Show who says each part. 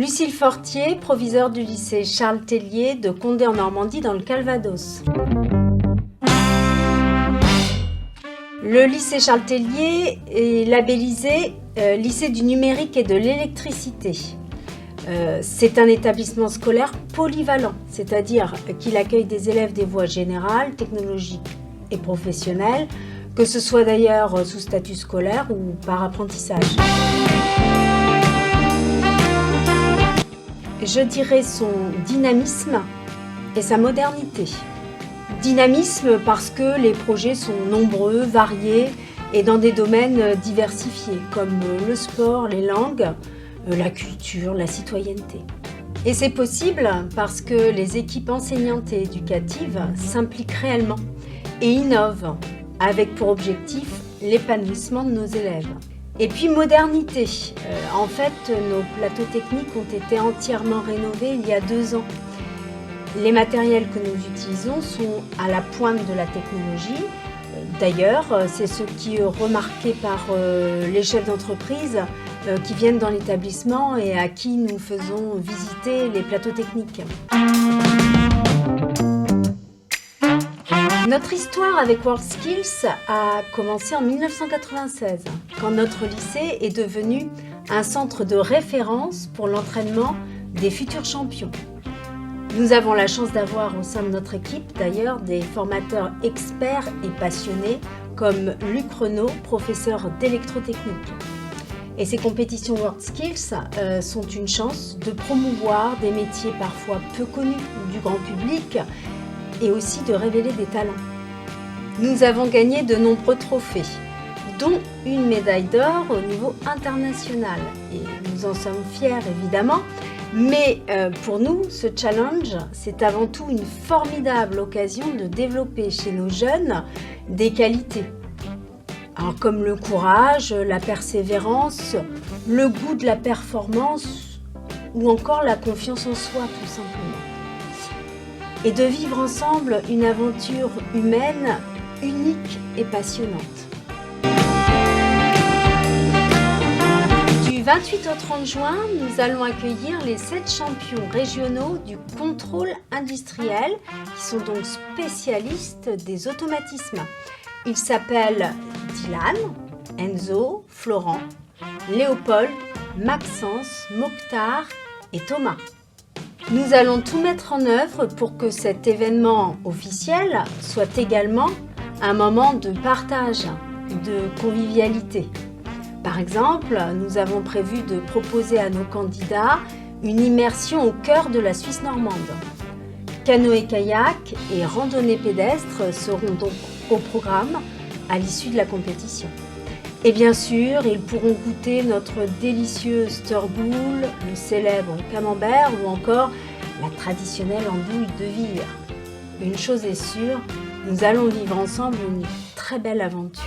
Speaker 1: Lucille Fortier, proviseure du lycée Charles Tellier de Condé en Normandie dans le Calvados. Le lycée Charles Tellier est labellisé lycée du numérique et de l'électricité. C'est un établissement scolaire polyvalent, c'est-à-dire qu'il accueille des élèves des voies générales, technologiques et professionnelles, que ce soit d'ailleurs sous statut scolaire ou par apprentissage. Je dirais son dynamisme et sa modernité. Dynamisme parce que les projets sont nombreux, variés et dans des domaines diversifiés comme le sport, les langues, la culture, la citoyenneté. Et c'est possible parce que les équipes enseignantes et éducatives s'impliquent réellement et innovent avec pour objectif l'épanouissement de nos élèves. Et puis modernité. En fait, nos plateaux techniques ont été entièrement rénovés il y a 2 ans. Les matériels que nous utilisons sont à la pointe de la technologie. D'ailleurs, c'est ce qui est remarqué par les chefs d'entreprise qui viennent dans l'établissement et à qui nous faisons visiter les plateaux techniques. Notre histoire avec WorldSkills a commencé en 1996, quand notre lycée est devenu un centre de référence pour l'entraînement des futurs champions. Nous avons la chance d'avoir au sein de notre équipe d'ailleurs des formateurs experts et passionnés comme Luc Renaud, professeur d'électrotechnique. Et ces compétitions WorldSkills sont une chance de promouvoir des métiers parfois peu connus du grand public et aussi de révéler des talents. Nous avons gagné de nombreux trophées, dont une médaille d'or au niveau international. Et nous en sommes fiers évidemment, mais pour nous, ce challenge, c'est avant tout une formidable occasion de développer chez nos jeunes des qualités. Alors, comme le courage, la persévérance, le goût de la performance ou encore la confiance en soi tout simplement. Et de vivre ensemble une aventure humaine unique et passionnante. Du 28 au 30 juin, nous allons accueillir les 7 champions régionaux du contrôle industriel qui sont donc spécialistes des automatismes. Ils s'appellent Dylan, Enzo, Florent, Léopold, Maxence, Mokhtar et Thomas. Nous allons tout mettre en œuvre pour que cet événement officiel soit également un moment de partage, de convivialité. Par exemple, nous avons prévu de proposer à nos candidats une immersion au cœur de la Suisse normande. Canoë-kayak et randonnée pédestre seront donc au programme à l'issue de la compétition. Et bien sûr, ils pourront goûter notre délicieux sturboule, le célèbre camembert ou encore la traditionnelle andouille de Vire. Une chose est sûre, nous allons vivre ensemble une très belle aventure.